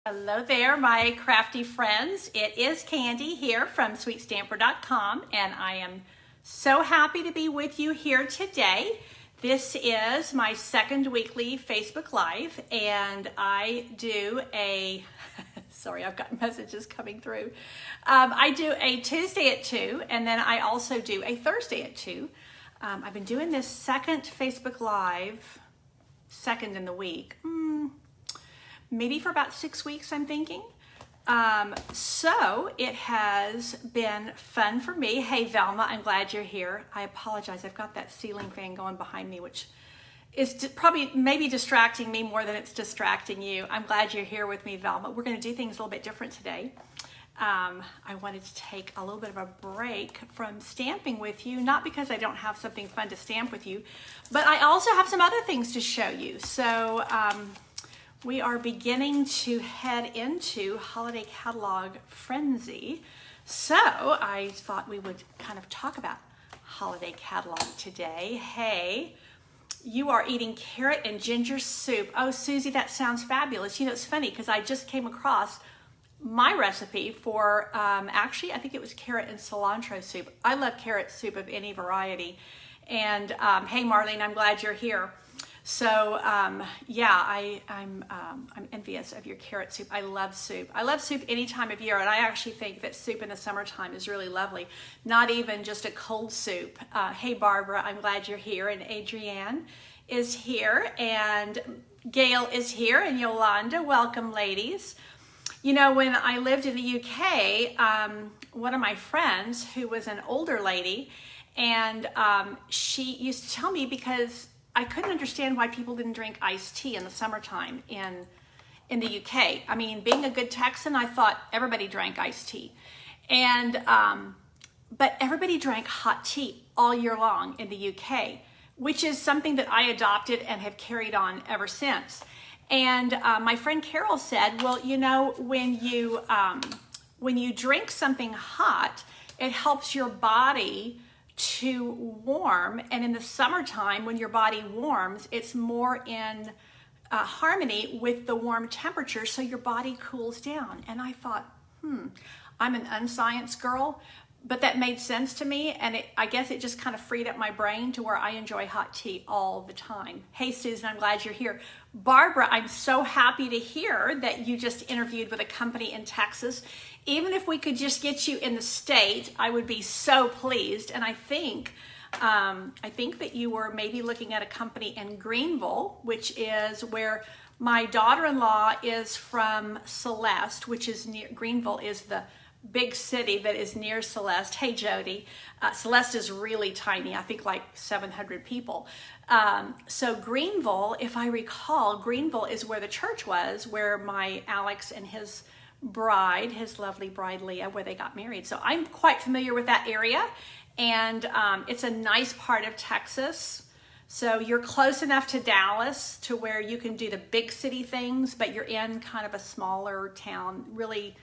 Hello there, my crafty friends. It is Candy here from sweetstamper.com, and I am so happy to be with you here today. This is my second weekly Facebook Live, and I do a, sorry, I've got messages coming through. I do a Tuesday at 2, and then I also do a Thursday at 2. I've been doing this second Facebook Live, second in the week. Maybe for about 6 weeks, I'm thinking. So it has been fun for me. Hey, Velma, I'm glad you're here. I apologize. I've got that ceiling fan going behind me, which is probably maybe distracting me more than it's distracting you. I'm glad you're here with me, Velma. We're going to do things a little bit different today. I wanted to take a little bit of a break from stamping with you, not because I don't have something fun to stamp with you, but I also have some other things to show you. So, we are beginning to head into holiday catalog frenzy. So I thought we would kind of talk about holiday catalog today. Hey, you are eating carrot and ginger soup. Oh, Susie, that sounds fabulous. You know, it's funny because I just came across my recipe for, actually, I think it was carrot and cilantro soup. I love carrot soup of any variety. And hey, Marlene, I'm glad you're here. So yeah, I'm envious of your carrot soup. I love soup. I love soup any time of year, and I actually think that soup in the summertime is really lovely. Not even just a cold soup. Hey, Barbara, I'm glad you're here, and Adrienne is here, and Gail is here, and Yolanda. Welcome, ladies. You know, when I lived in the UK, one of my friends, who was an older lady, and she used to tell me, because I couldn't understand why people didn't drink iced tea in the summertime in the UK. I mean, being a good Texan, I thought everybody drank iced tea. And, but everybody drank hot tea all year long in the UK, which is something that I adopted and have carried on ever since. And my friend Carol said, well, you know, when you drink something hot, it helps your body to warm, and in the summertime when your body warms, it's more in harmony with the warm temperature, so your body cools down. And I thought, I'm an unscience girl, but that made sense to me, and I guess it just kind of freed up my brain to where I enjoy hot tea all the time. Hey, Susan, I'm glad you're here. Barbara, I'm so happy to hear that you just interviewed with a company in Texas. Even if we could just get you in the state, I would be so pleased. And I think that you were maybe looking at a company in Greenville, which is where my daughter-in-law is from. Celeste, which is near Greenville, is the big city that is near Celeste. Hey, Jody. Celeste is really tiny. I think like 700 people. So Greenville, if I recall, Greenville is where the church was, where my Alex and his bride, his lovely bride Leah, where they got married. So I'm quite familiar with that area, and it's a nice part of Texas. So you're close enough to Dallas to where you can do the big city things, but you're in kind of a smaller town, really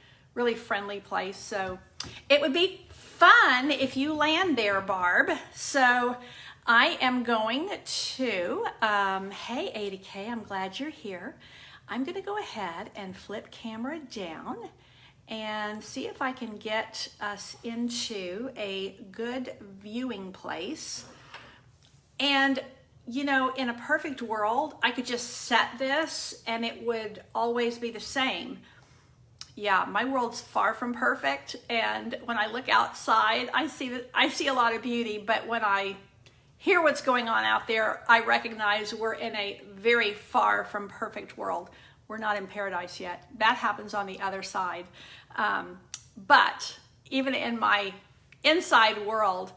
friendly place. So it would be fun if you land there, Barb. So I am going to, hey 80K, I'm glad you're here. I'm gonna go ahead and flip camera down and see if I can get us into a good viewing place. And you know, in a perfect world, I could just set this and it would always be the same. Yeah, my world's far from perfect, and when I look outside, I see a lot of beauty, but when I hear what's going on out there, I recognize we're in a very far from perfect world. We're not in paradise yet. That happens on the other side. But even in my inside world,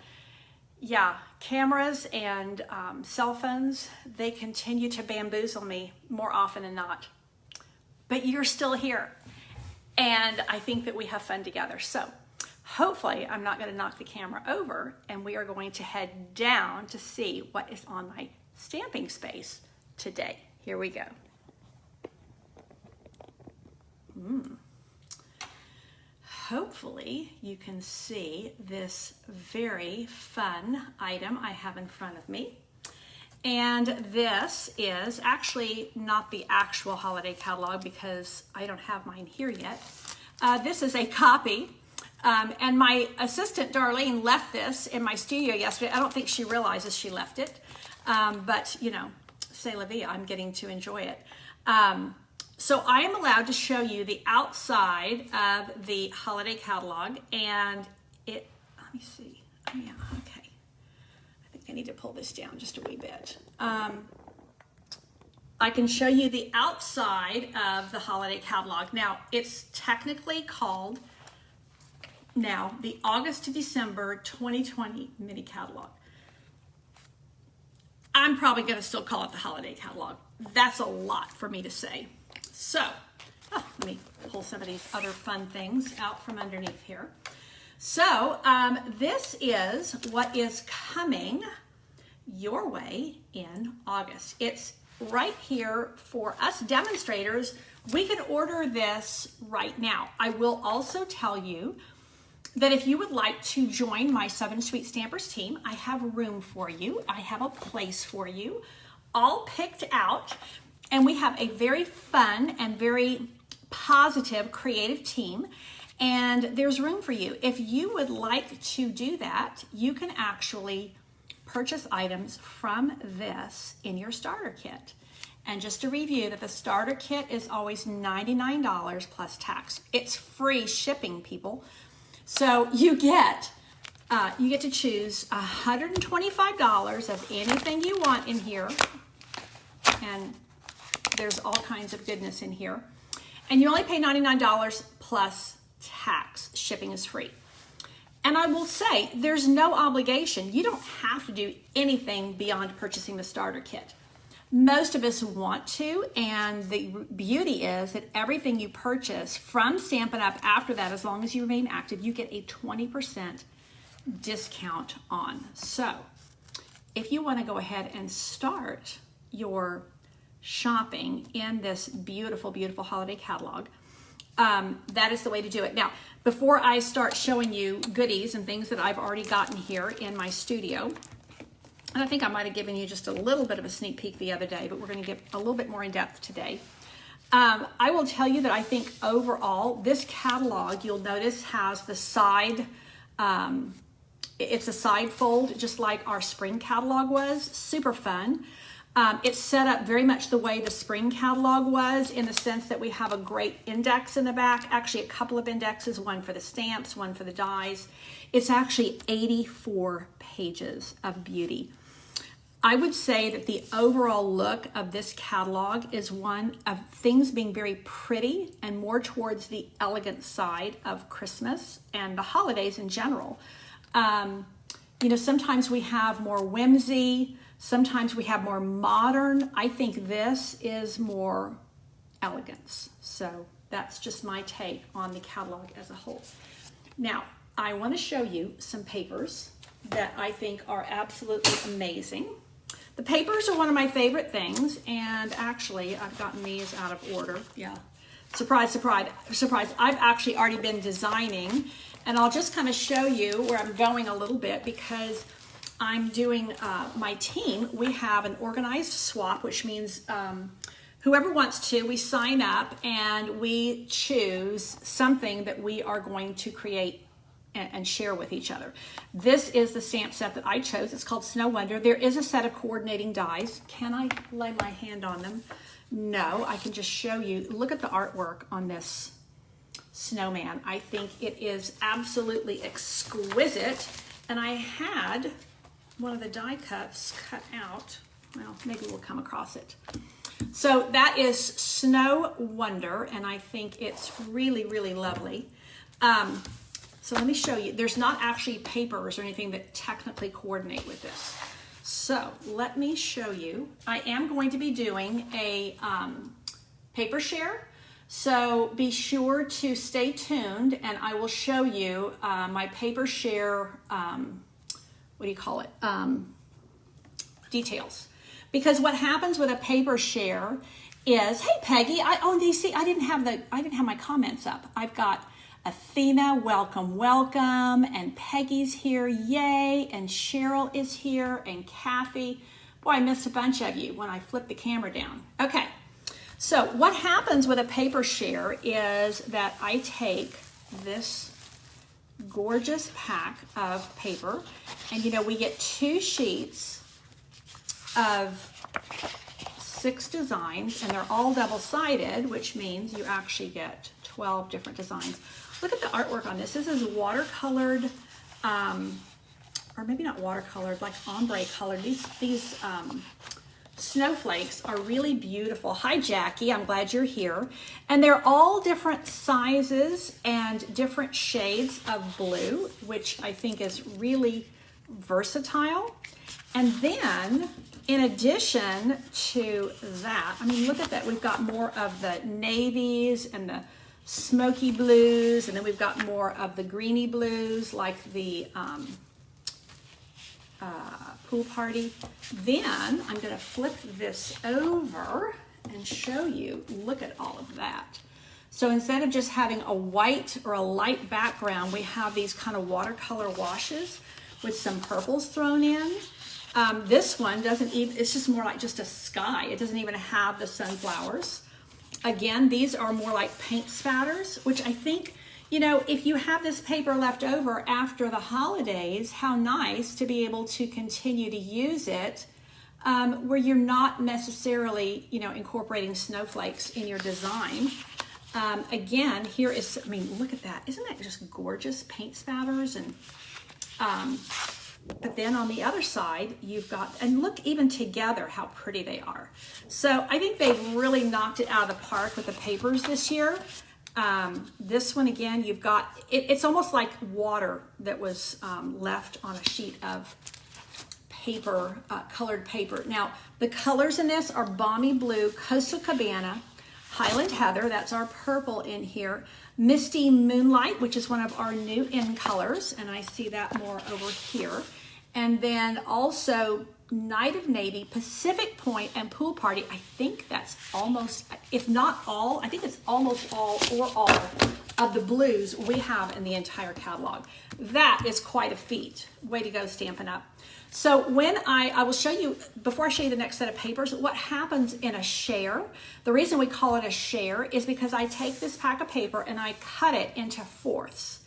yeah, cameras and cell phones, they continue to bamboozle me more often than not. But you're still here. And I think that we have fun together. So hopefully I'm not going to knock the camera over, and we are going to head down to see what is on my stamping space today. Here we go. Hopefully you can see this very fun item I have in front of me. And this is actually not the actual holiday catalog because I don't have mine here yet. This is a copy. And my assistant, Darlene, left this in my studio yesterday. I don't think she realizes she left it. But, you know, c'est la vie, I'm getting to enjoy it. So I am allowed to show you the outside of the holiday catalog. And it, let me see. Oh, yeah, okay. I think I need to pull this down just a wee bit. I can show you the outside of the holiday catalog. Now, it's technically called now the August to December 2020 mini catalog. I'm probably going to still call it the holiday catalog. That's a lot for me to say. So, let me pull some of these other fun things out from underneath here. So, this is what is coming your way in August. It's right here for us demonstrators. We can order this right now. I will also tell you that if you would like to join my Southern Sweet Stampers team, I have room for you. I have a place for you, all picked out. And we have a very fun and very positive, creative team. And there's room for you. If you would like to do that, you can actually purchase items from this in your starter kit. And just to review that the starter kit is always $99 plus tax. It's free shipping, people. So you get to choose $125 of anything you want in here. And there's all kinds of goodness in here. And you only pay $99 plus tax. Shipping is free. And I will say, there's no obligation. You don't have to do anything beyond purchasing the starter kit. Most of us want to, and the beauty is that everything you purchase from Stampin' Up! After that, as long as you remain active, you get a 20% discount on. So, if you want to go ahead and start your shopping in this beautiful, beautiful holiday catalog, that is the way to do it. Now, before I start showing you goodies and things that I've already gotten here in my studio, and I think I might have given you just a little bit of a sneak peek the other day, but we're going to get a little bit more in depth today. I will tell you that I think overall, this catalog, you'll notice, has the side, it's a side fold, just like our spring catalog was. Super fun. It's set up very much the way the spring catalog was, in the sense that we have a great index in the back, actually a couple of indexes, one for the stamps, one for the dies. It's actually 84 pages of beauty. I would say that the overall look of this catalog is one of things being very pretty and more towards the elegant side of Christmas and the holidays in general. You know, sometimes we have more whimsy, sometimes we have more modern. I think this is more elegance. So that's just my take on the catalog as a whole. Now, I want to show you some papers that I think are absolutely amazing. The papers are one of my favorite things, and actually I've gotten these out of order. Yeah, surprise, surprise, surprise. I've actually already been designing, and I'll just kind of show you where I'm going a little bit, because I'm doing my team. We have an organized swap, which means whoever wants to, we sign up and we choose something that we are going to create and share with each other. This is the stamp set that I chose. It's called Snow Wonder. There is a set of coordinating dies. Can I lay my hand on them? No, I can just show you. Look at the artwork on this snowman. I think it is absolutely exquisite. And I had one of the die cuts cut out. Well, maybe we'll come across it. So that is Snow Wonder, and I think it's really, really lovely. So let me show you. There's not actually papers or anything that technically coordinate with this. So let me show you. I am going to be doing a paper share. So be sure to stay tuned, and I will show you my paper share, what do you call it? Details. Because what happens with a paper share is, hey Peggy, you see, I didn't have my comments up. I've got Athena, welcome, welcome, and Peggy's here, yay, and Cheryl is here, and Kathy. Boy, I missed a bunch of you when I flipped the camera down. Okay, so what happens with a paper share is that I take this gorgeous pack of paper, and you know, we get 2 sheets of 6 designs, and they're all double-sided, which means you actually get 12 different designs. Look at the artwork on this. This is watercolored, or maybe not watercolored, like ombre colored. These snowflakes are really beautiful. Hi, Jackie, I'm glad you're here. And they're all different sizes and different shades of blue, which I think is really versatile. And then, in addition to that, I mean, look at that. We've got more of the navies and the smoky blues, and then we've got more of the greeny blues, like the pool party. Then I'm going to flip this over and show you, look at all of that. So instead of just having a white or a light background, we have these kind of watercolor washes with some purples thrown in. This one doesn't even, it's just more like just a sky. It doesn't even have the sunflowers. Again, these are more like paint spatters, which I think, you know, if you have this paper left over after the holidays, how nice to be able to continue to use it where you're not necessarily, you know, incorporating snowflakes in your design. Again, here is, I mean, look at that. Isn't that just gorgeous paint spatters? And but then on the other side, you've got, and look even together how pretty they are. So I think they've really knocked it out of the park with the papers this year. This one, again, you've got, it's almost like water that was left on a sheet of paper, colored paper. Now, the colors in this are Balmy Blue, Coastal Cabana, Highland Heather, that's our purple in here, Misty Moonlight, which is one of our new in colors, and I see that more over here. And then also Night of Navy, Pacific Point, and Pool Party. I think that's almost, if not all, I think it's almost all or all of the blues we have in the entire catalog. That is quite a feat. Way to go, Stampin' Up. So when I will show you, before I show you the next set of papers, what happens in a share. The reason we call it a share is because I take this pack of paper and I cut it into fourths.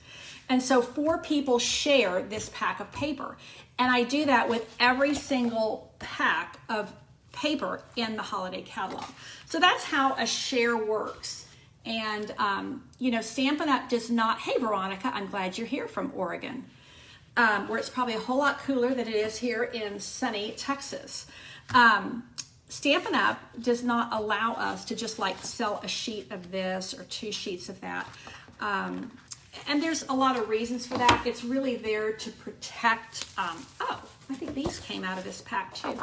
And so 4 people share this pack of paper. And I do that with every single pack of paper in the holiday catalog. So that's how a share works. And, you know, Stampin' Up! Does not, hey, Veronica, I'm glad you're here from Oregon, where it's probably a whole lot cooler than it is here in sunny Texas. Stampin' Up! Does not allow us to just like sell a sheet of this or 2 sheets of that. And there's a lot of reasons for that. It's really there to protect, oh, I think these came out of this pack too.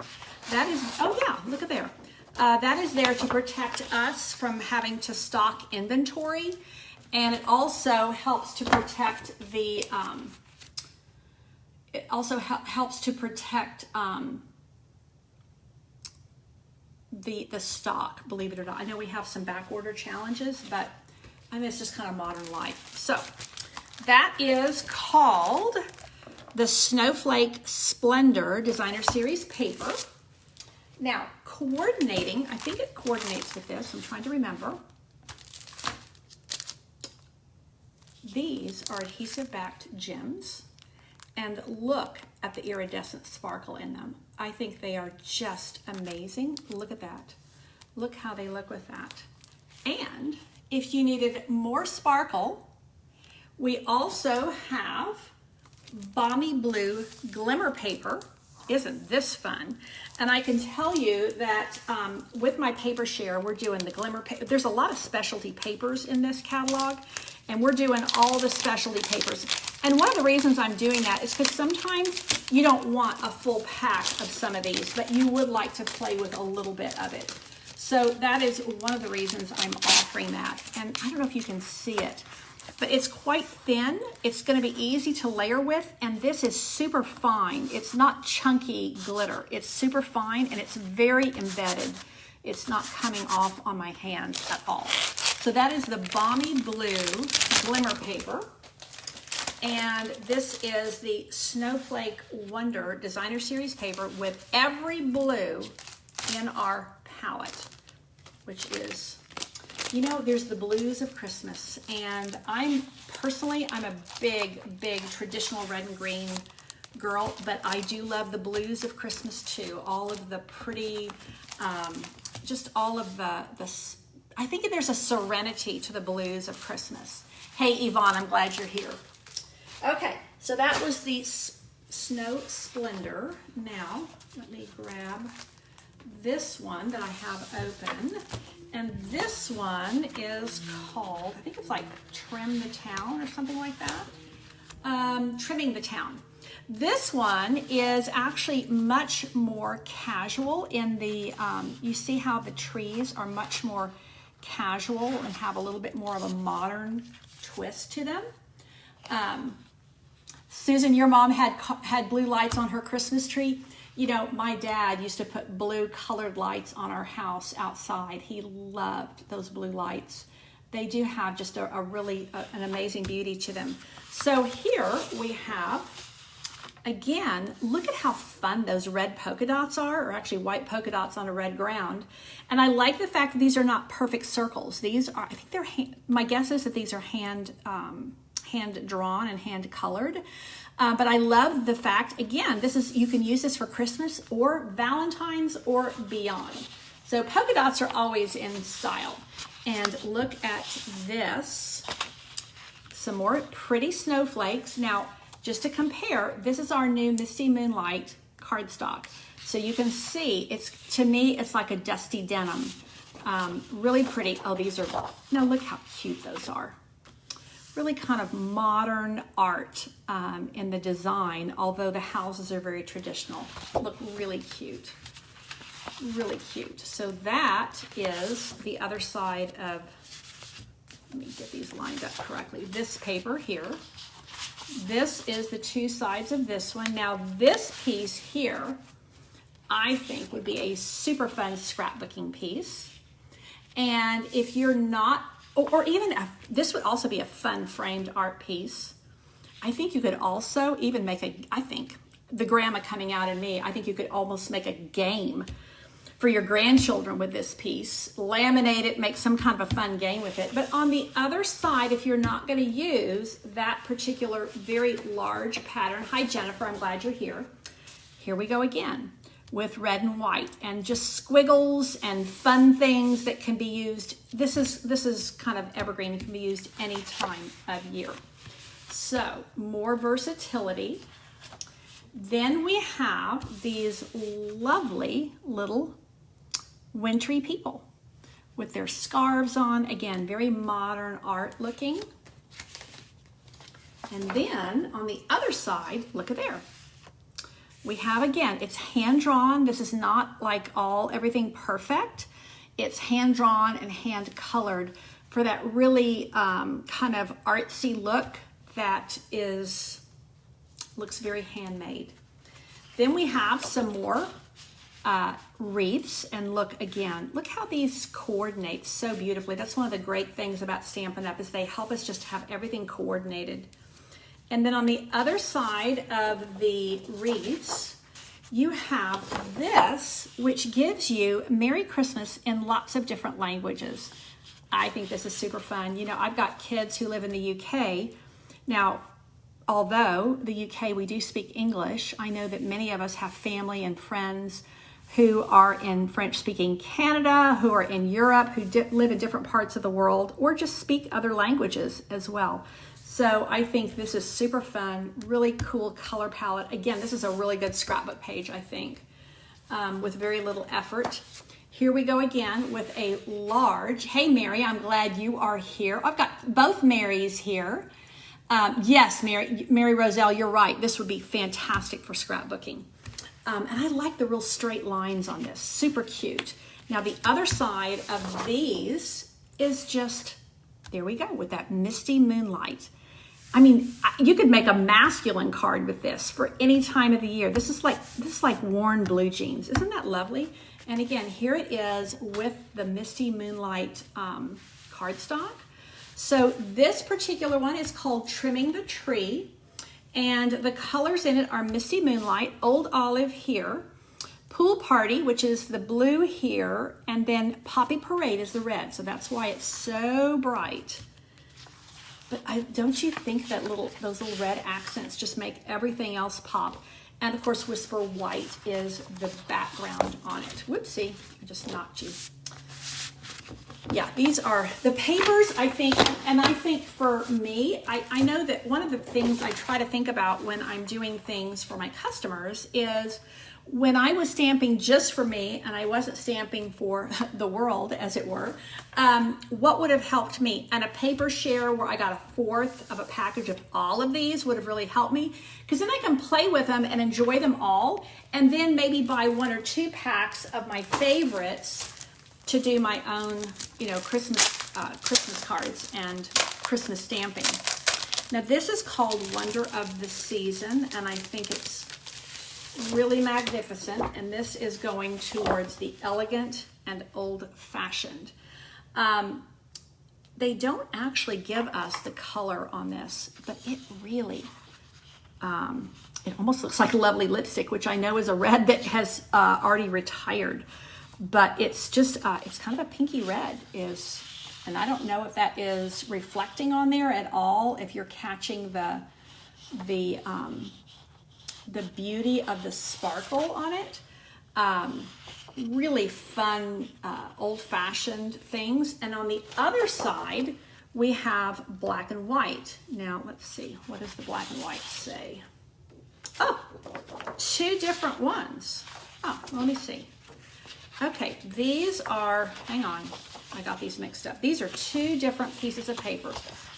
That is, oh yeah, look at there. That is there to protect us from having to stock inventory. And it also helps to protect the, helps to protect the stock, believe it or not. I know we have some back order challenges, but I mean, it's just kind of modern life. So that is called the Snowflake Splendor Designer Series paper. Now, coordinating, I think it coordinates with this. I'm trying to remember. These are adhesive-backed gems. And look at the iridescent sparkle in them. I think they are just amazing. Look at that. Look how they look with that. And if you needed more sparkle, we also have Balmy Blue Glimmer Paper. Isn't this fun? And I can tell you that with my paper share, we're doing the Glimmer Paper. There's a lot of specialty papers in this catalog, and we're doing all the specialty papers. And one of the reasons I'm doing that is because sometimes you don't want a full pack of some of these, but you would like to play with a little bit of it. So that is one of the reasons I'm offering that. And I don't know if you can see it, but it's quite thin. It's going to be easy to layer with, and this is super fine. It's not chunky glitter. It's super fine, and it's very embedded. It's not coming off on my hands at all. So that is the Balmy Blue Glimmer Paper. And this is the Snowflake Wonder Designer Series paper with every blue in our palette, which is, you know, there's the blues of Christmas. And I'm a big traditional red and green girl, but I do love the blues of Christmas too. All of the pretty, just all of the I think there's a serenity to the blues of Christmas. Hey, Yvonne, I'm glad you're here. Okay, so that was the Snow Splendor. Now, let me grab this one that I have open. And this one is called, I think it's like Trim the Town or something like that. Trimming the Town. This one is actually much more casual in the, you see how the trees are much more casual and have a little bit more of a modern twist to them. Susan, your mom had blue lights on her Christmas tree. You know, my dad used to put blue colored lights on our house outside. He loved those blue lights. They do have just a really an amazing beauty to them. So here we have, again, look at how fun those red polka dots are, or actually white polka dots on a red ground. And I like the fact that these are not perfect circles. These are, I think they're, my guess is that these are hand drawn and hand colored. But I love the fact, again, you can use this for Christmas or Valentine's or beyond. So polka dots are always in style. And look at this, some more pretty snowflakes. Now, just to compare, this is our new Misty Moonlight cardstock. So you can see, to me, it's like a dusty denim. Really pretty. Oh, these are, now look how cute those are. Really kind of modern art in the design, although the houses are very traditional. Look really cute. Really cute. So that is the other side of, let me get these lined up correctly. This paper here. This is the two sides of this one. Now this piece here, I think would be a super fun scrapbooking piece. And if you're not, or even this would also be a fun framed art piece. I think you could also even make I think the grandma coming out in me, I think you could almost make a game for your grandchildren with this piece. Laminate it, make some kind of a fun game with it. But on the other side, if you're not going to use that particular very large pattern, hi Jennifer, I'm glad you're here. Here we go again with red and white and just squiggles and fun things that can be used. This is kind of evergreen. It can be used any time of year. So more versatility. Then we have these lovely little wintry people with their scarves on. Again, very modern art looking. And then on the other side, look at there. We have, again, it's hand drawn. This is not like everything perfect. It's hand drawn and hand colored for that really kind of artsy look that looks very handmade. Then we have some more wreaths, and look how these coordinate so beautifully. That's one of the great things about Stampin' Up! Is they help us just have everything coordinated. And then on the other side of the wreaths, you have this, which gives you Merry Christmas in lots of different languages. I think this is super fun. You know, I've got kids who live in the UK. Now, although the UK, we do speak English, I know that many of us have family and friends who are in French-speaking Canada, who are in Europe, who live in different parts of the world, or just speak other languages as well. So I think this is super fun, really cool color palette. Again, this is a really good scrapbook page, I think, with very little effort. Here we go again with a large, hey Mary, I'm glad you are here. I've got both Marys here. Yes, Mary Roselle, you're right. This would be fantastic for scrapbooking. And I like the real straight lines on this, super cute. Now the other side of these is just, there we go, with that Misty Moonlight. I mean, you could make a masculine card with this for any time of the year. This is like worn blue jeans. Isn't that lovely? And again, here it is with the Misty Moonlight cardstock. So this particular one is called Trimming the Tree, and the colors in it are Misty Moonlight, Old Olive here, Pool Party, which is the blue here, and then Poppy Parade is the red. So that's why it's so bright. But don't you think that those little red accents just make everything else pop? And of course, Whisper White is the background on it. Whoopsie, I just knocked you. Yeah, these are the papers, I think, and I think for me, I know that one of the things I try to think about when I'm doing things for my customers is when I was stamping just for me and I wasn't stamping for the world, as it were, what would have helped me? And a paper share where I got 1/4 of a package of all of these would have really helped me, because then I can play with them and enjoy them all, and then maybe buy 1 or 2 packs of my favorites to do my own, Christmas cards and Christmas stamping. Now this is called Wonder of the Season, and I think it's really magnificent, and this is going towards the elegant and old-fashioned. They don't actually give us the color on this, but it really, it almost looks like Lovely Lipstick, which I know is a red that has already retired. But it's just, it's kind of a pinky red, and I don't know if that is reflecting on there at all, if you're catching the beauty of the sparkle on it. Really fun, old-fashioned things. And on the other side, we have black and white. Now, let's see, what does the black and white say? Oh, 2 different ones. Oh, let me see. Okay, these are, hang on, I got these mixed up. These are 2 different pieces of paper.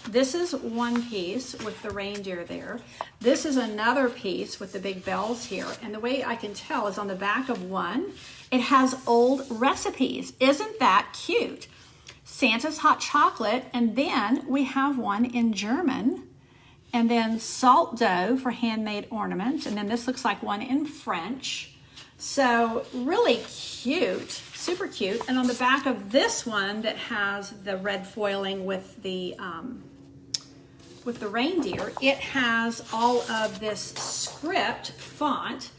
This is one piece with the reindeer there. This is another piece with the big bells here. And the way I can tell is on the back of one, it has old recipes. Isn't that cute? Santa's Hot Chocolate, and then we have one in German, and then salt dough for handmade ornaments, and then this looks like one in French. So really cute, super cute. And on the back of this one that has the red foiling with the reindeer, it has all of this script font,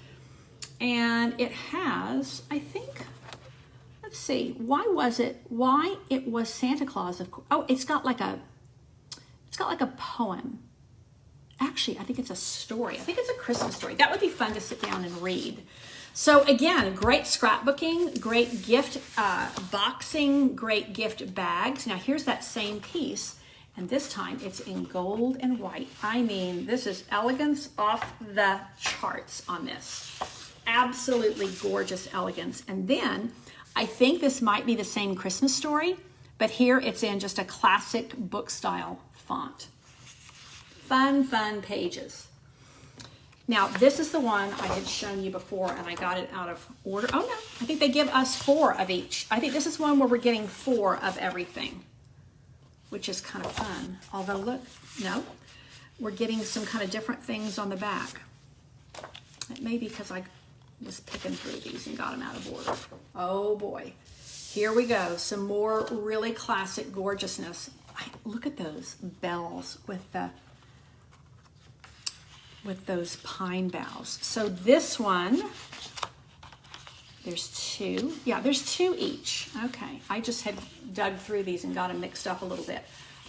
and it has, I think, let's see, why it was Santa Claus, of course. Oh, it's got like a poem. Actually, I think it's a story. I think it's a Christmas story. That would be fun to sit down and read. So again, great scrapbooking, great gift boxing, great gift bags. Now here's that same piece, and this time it's in gold and white. I mean, this is elegance off the charts on this. Absolutely gorgeous elegance. And then I think this might be the same Christmas story, but here it's in just a classic book style font. Fun, fun pages. Now, this is the one I had shown you before, and I got it out of order. Oh, no, I think they give us 4 of each. I think this is one where we're getting 4 of everything, which is kind of fun. Although, look, no, we're getting some kind of different things on the back. It may be because I was picking through these and got them out of order. Oh, boy. Here we go. Some more really classic gorgeousness. Look at those bells with those pine boughs. So this one, there's 2. Yeah, there's 2 each. Okay, I just had dug through these and got them mixed up a little bit.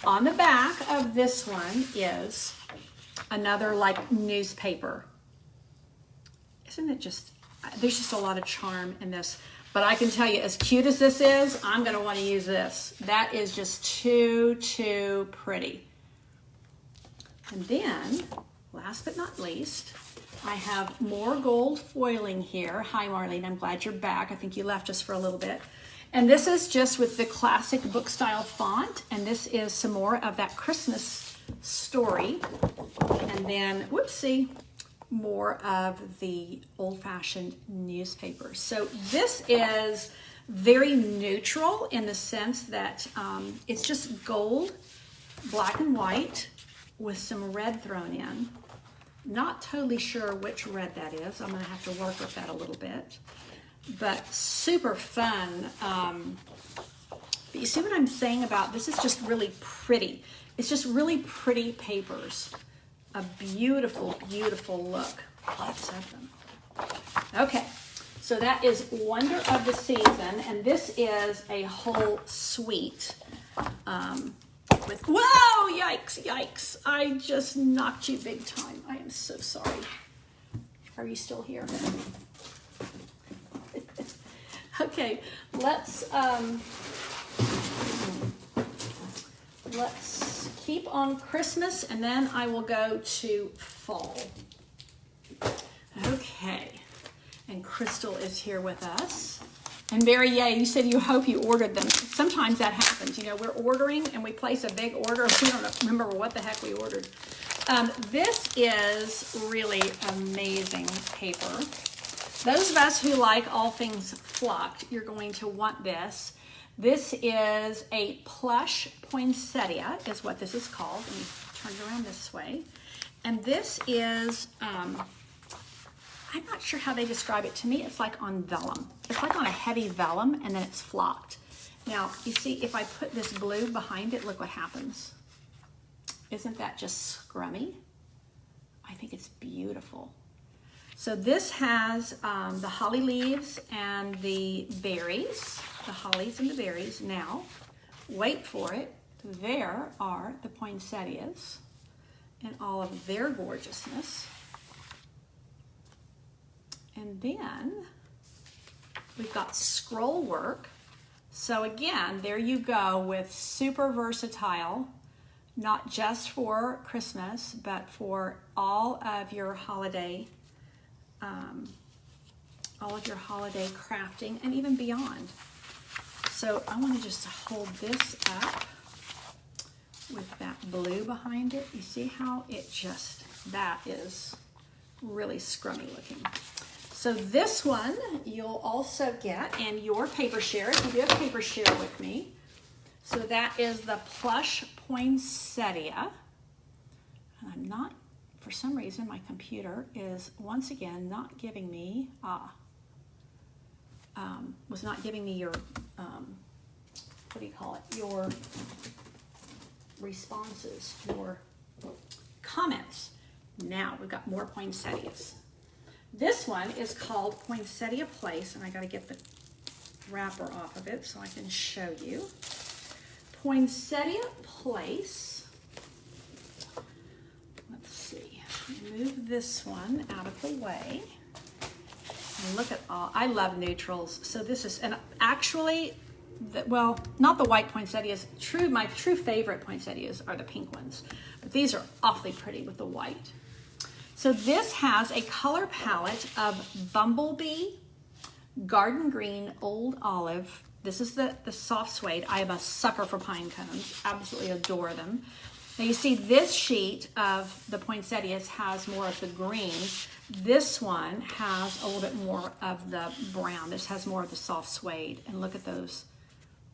On the back of this one is another like newspaper. Isn't it just, there's just a lot of charm in this. But I can tell you, as cute as this is, I'm gonna wanna use this. That is just too pretty. And then, last but not least, I have more gold foiling here. Hi, Marlene, I'm glad you're back. I think you left us for a little bit. And this is just with the classic book style font. And this is some more of that Christmas story. And then, whoopsie, more of the old-fashioned newspaper. So this is very neutral in the sense that it's just gold, black and white, with some red thrown in. Not totally sure which red that is. I'm gonna have to work with that a little bit. But super fun But you see what I'm saying about this is just really pretty. It's just really pretty papers. A beautiful, beautiful look. Lots of them. Okay, so that is Wonder of the Season, and this is a whole suite. Whoa, yikes, yikes. I just knocked you big time. I am so sorry. Are you still here? Okay, let's keep on Christmas, and then I will go to fall. Okay, and Crystal is here with us. And Barry, yeah, you said you hope you ordered them. Sometimes that happens. You know, we're ordering and we place a big order. We don't remember what the heck we ordered. This is really amazing paper. Those of us who like all things flocked, you're going to want this. This is a Plush Poinsettia, is what this is called. Let me turn it around this way. And this is, I'm not sure how they describe it. To me, it's like on vellum. It's like on a heavy vellum, and then it's flocked. Now, you see, if I put this blue behind it, look what happens. Isn't that just scrummy? I think it's beautiful. So this has the holly leaves and the berries, the hollies and the berries. Now, wait for it. There are the poinsettias in all of their gorgeousness. And then we've got scroll work. So again, there you go with super versatile, not just for Christmas, but for all of your holiday crafting and even beyond. So I want to just hold this up with that blue behind it. You see how it just, that is really scrummy looking. So this one you'll also get in your paper share, if you do have paper share with me. So that is the Plush Poinsettia. And I'm not, for some reason, my computer is once again not giving me, was not giving me your, what do you call it, your responses, your comments. Now we've got more poinsettias. This one is called Poinsettia Place, and I got to get the wrapper off of it so I can show you. Poinsettia Place. Let's see. Move this one out of the way. And look at all. I love neutrals. So this is, and actually, well, not the white poinsettias. My true favorite poinsettias are the pink ones, but these are awfully pretty with the white. So this has a color palette of Bumblebee, Garden Green, Old Olive. This is the soft suede. I am a sucker for pine cones. Absolutely adore them. Now you see this sheet of the poinsettias has more of the green. This one has a little bit more of the brown. This has more of the soft suede. And look at those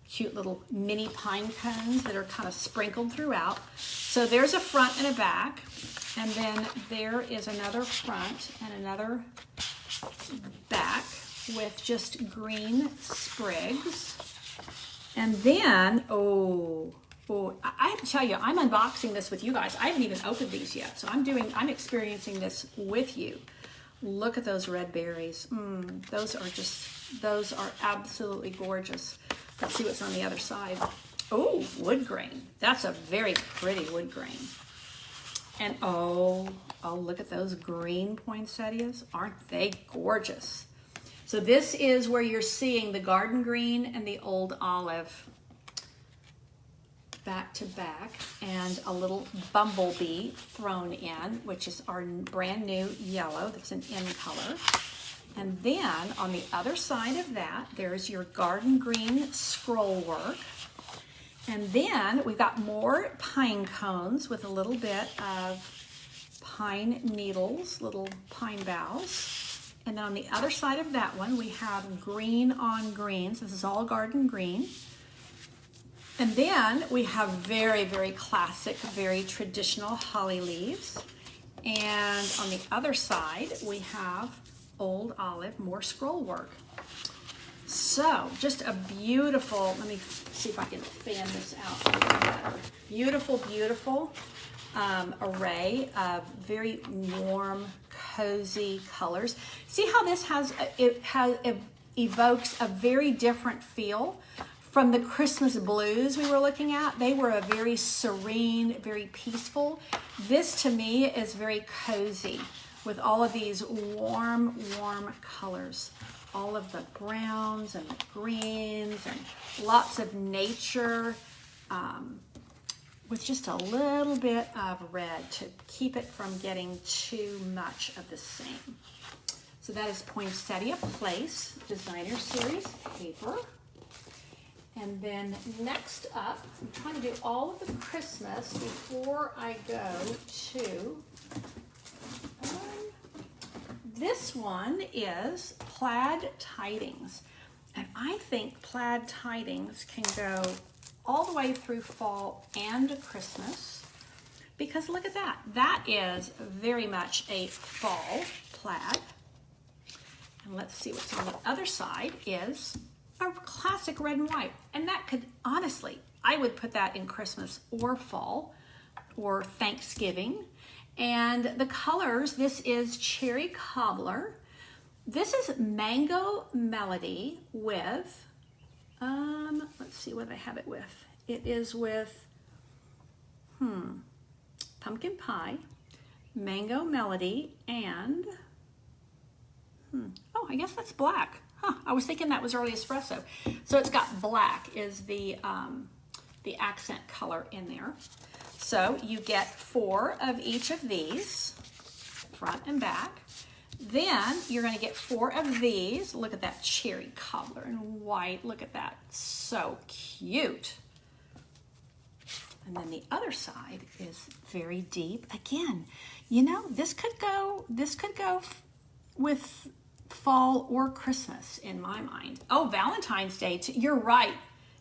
cute little mini pine cones that are kind of sprinkled throughout. So there's a front and a back. And then there is another front and another back with just green sprigs. And then, I have to tell you, I'm unboxing this with you guys. I haven't even opened these yet. So I'm experiencing this with you. Look at those red berries. Those are absolutely gorgeous. Let's see what's on the other side. Oh, wood grain. That's a very pretty wood grain. And oh, look at those green poinsettias. Aren't they gorgeous? So this is where you're seeing the garden green and the old olive back to back, and a little bumblebee thrown in, which is our brand new yellow. That's an in color. And then on the other side of that, there's your garden green scroll work. And then we've got more pine cones with a little bit of pine needles, little pine boughs. And then on the other side of that one, we have green on green. So this is all garden green. And then we have very, very classic, very traditional holly leaves. And on the other side, we have old olive, more scroll work. So just a beautiful, let me see if I can fan this out a little better. Beautiful, beautiful array of very warm, cozy colors. See how this it evokes a very different feel from the Christmas blues we were looking at. They were a very serene, very peaceful. This to me is very cozy with all of these warm, warm colors. All of the browns and the greens and lots of nature with just a little bit of red to keep it from getting too much of the same. So that is Poinsettia Place Designer Series paper. And then next up, I'm trying to do all of the Christmas before I go to this one is Plaid Tidings. And I think Plaid Tidings can go all the way through fall and Christmas, because look at that. That is very much a fall plaid. And let's see what's on the other side is a classic red and white. And that could, honestly, I would put that in Christmas or fall or Thanksgiving. And the colors, this is Cherry Cobbler. This is Mango Melody with, let's see what I have it with. It is with, Pumpkin Pie, Mango Melody, and, oh, I guess that's black. Huh, I was thinking that was early espresso. So it's got black is the accent color in there. So you get 4 of each of these, front and back. Then you're going to get 4 of these. Look at that cherry cobbler in white. Look at that. So cute. And then the other side is very deep. Again, you know, this could go with fall or Christmas in my mind. Oh, Valentine's Day too. You're right.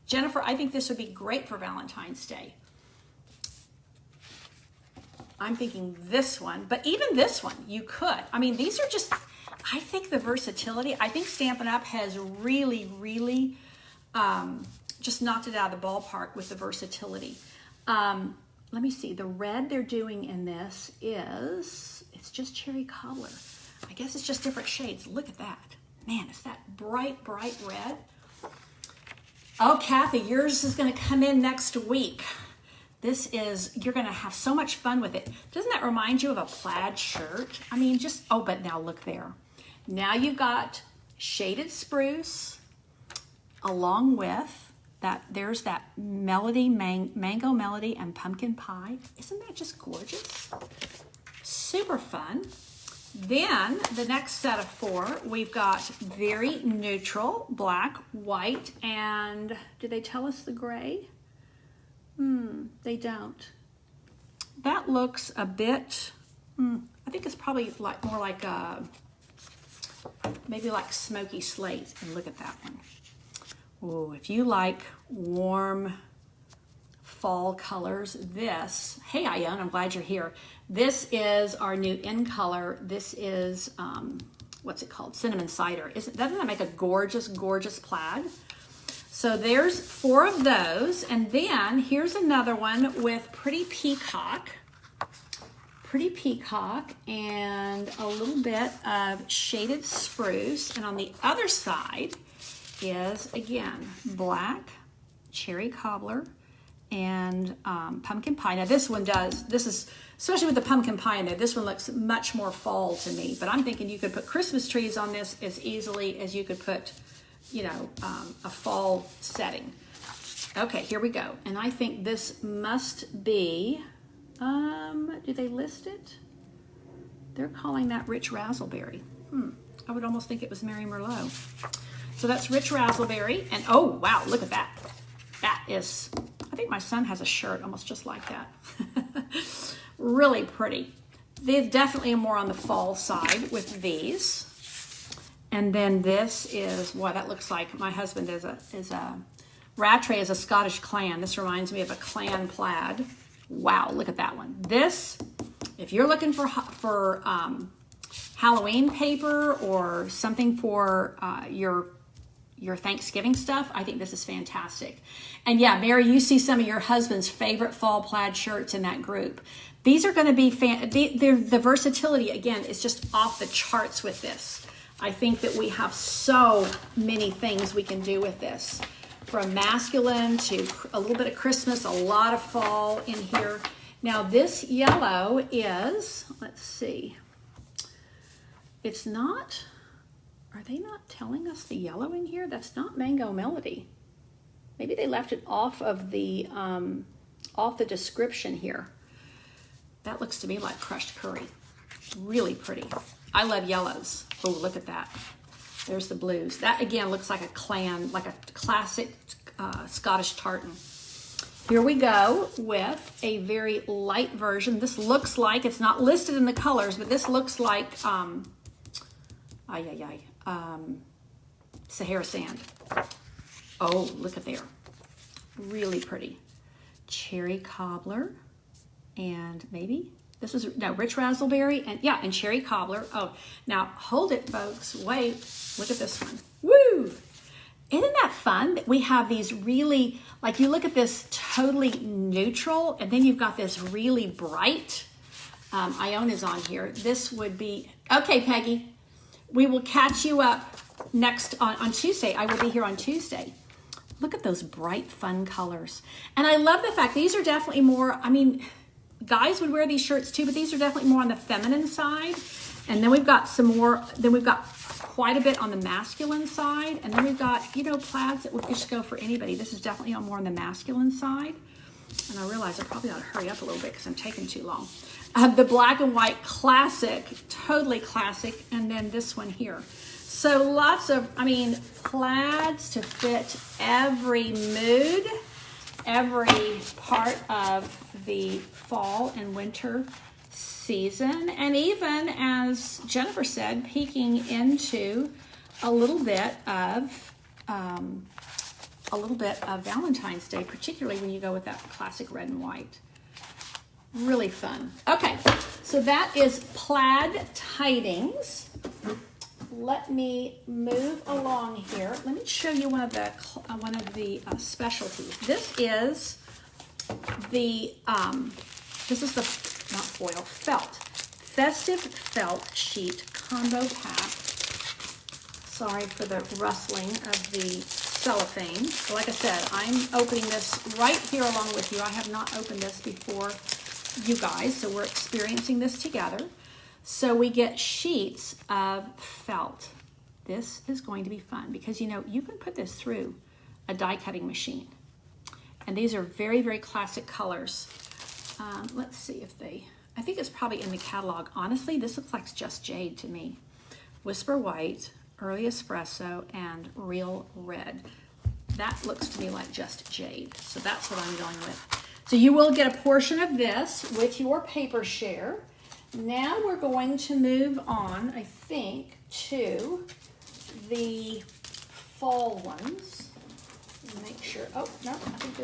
Jennifer, I think this would be great for Valentine's Day. I'm thinking this one, but even this one, you could. I mean, these are just, I think the versatility, I think Stampin' Up! Has really, really just knocked it out of the ballpark with the versatility. Let me see, the red they're doing in this is, it's just Cherry Cobbler. I guess it's just different shades. Look at that. Man, it's that bright, bright red. Oh, Kathy, yours is gonna come in next week. This is, you're gonna have so much fun with it. Doesn't that remind you of a plaid shirt? I mean, just, oh, but now look there. Now you've got shaded spruce along with that, there's that melody, mango melody and pumpkin pie. Isn't that just gorgeous? Super fun. Then the next set of 4, we've got very neutral, black, white, and did they tell us the gray? They don't. That looks a bit, I think it's probably like more like maybe like smoky slate. And look at that one. Oh, if you like warm fall colors, this, hey Ione, I'm glad you're here. This is our new in color. This is, what's it called? Cinnamon Cider. Doesn't that make a gorgeous, gorgeous plaid? So there's 4 of those. And then here's another one with Pretty Peacock and a little bit of shaded spruce. And on the other side is, again, black, cherry cobbler, and pumpkin pie. Now this one does, this is, especially with the pumpkin pie in there, this one looks much more fall to me. But I'm thinking you could put Christmas trees on this as easily as you could put, you know, a fall setting. Okay, here we go. And I think this must be, do they list it? They're calling that Rich Razzleberry. I would almost think it was Mary Merlot. So that's Rich Razzleberry. And oh, wow, look at that. That is, I think my son has a shirt almost just like that. Really pretty. They definitely are more on the fall side with these. And then this is what that looks like. My husband is a Rattray is a Scottish clan. This reminds me of a clan plaid. Wow, look at that one. This, if you're looking for Halloween paper or something for your your Thanksgiving stuff, I think this is fantastic. And yeah, Mary, you see some of your husband's favorite fall plaid shirts in that group. These are going to be the versatility, again, is just off the charts with this. I think that we have so many things we can do with this. From masculine to a little bit of Christmas, a lot of fall in here. Now this yellow is, let's see, it's not, are they not telling us the yellow in here? That's not Mango Melody. Maybe they left it off of the description here. That looks to me like crushed curry. Really pretty. I love yellows. Oh, look at that. There's the blues. That again looks like a clan, like a classic Scottish tartan. Here we go with a very light version. This looks like, it's not listed in the colors, but this looks like Sahara sand. Oh, look at there. Really pretty. Cherry cobbler. And maybe this is, no, rich raspberry, and yeah, and cherry cobbler. Oh, now hold it, folks. Wait, look at this one. Woo! Isn't that fun that we have these really, like you look at this totally neutral, and then you've got this really bright. Iona's on here. This would be, okay, Peggy, we will catch you up next on Tuesday. I will be here on Tuesday. Look at those bright, fun colors. And I love the fact these are definitely more, I mean, guys would wear these shirts too, but these are definitely more on the feminine side. And then we've got some more, then we've got quite a bit on the masculine side. And then we've got, you know, plaids that would just go for anybody. This is definitely more on the masculine side. And I realize I probably ought to hurry up a little bit because I'm taking too long. The black and white classic, totally classic. And then this one here. So lots of, I mean, plaids to fit every mood, every part of the fall and winter season, and even, as Jennifer said, peeking into a little bit of Valentine's Day, particularly when you go with that classic red and white. Really fun. Okay, so that is Plaid Tidings. Let me move along here. Let me show you one of the specialties. This is the not foil, felt. Festive felt sheet combo pack. Sorry for the rustling of the cellophane. So like I said, I'm opening this right here along with you. I have not opened this before you guys, so we're experiencing this together. So we get sheets of felt. This is going to be fun because, you know, you can put this through a die cutting machine. And these are very, very classic colors. Let's see if I think it's probably in the catalog. Honestly, this looks like Just Jade to me. Whisper White, Early Espresso, and Real Red. That looks to me like Just Jade. So that's what I'm going with. So you will get a portion of this with your paper share. Now we're going to move on, I think, to the fall ones. Make sure. Oh, no, I think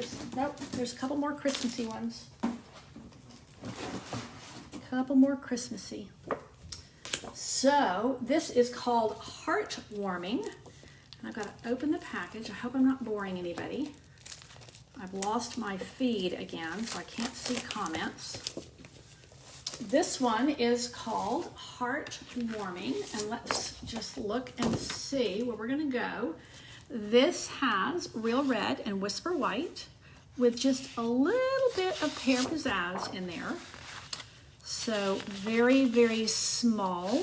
there's a couple more Christmassy ones. A couple more Christmassy. So this is called Heartwarming. And I've got to open the package. I hope I'm not boring anybody. I've lost my feed again, so I can't see comments. This one is called Heartwarming, and let's just look and see where we're going to go. This has Real Red and Whisper White with just a little bit of Pear Pizzazz in there. So very, very small,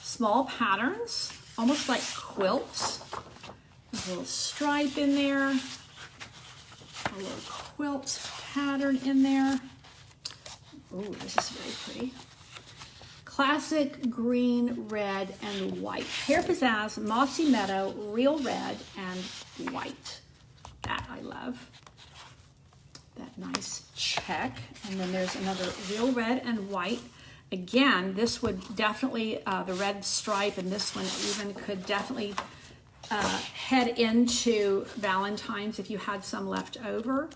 small patterns, almost like quilts. There's a little stripe in there, a little quilt pattern in there. Ooh, this is very pretty. Classic green, red, and white. Pear Pizzazz, Mossy Meadow, Real Red, and white. That I love. That nice check. And then there's another Real Red and white. Again, this would definitely, the red stripe, and this one even could definitely head into Valentine's if you had some left over.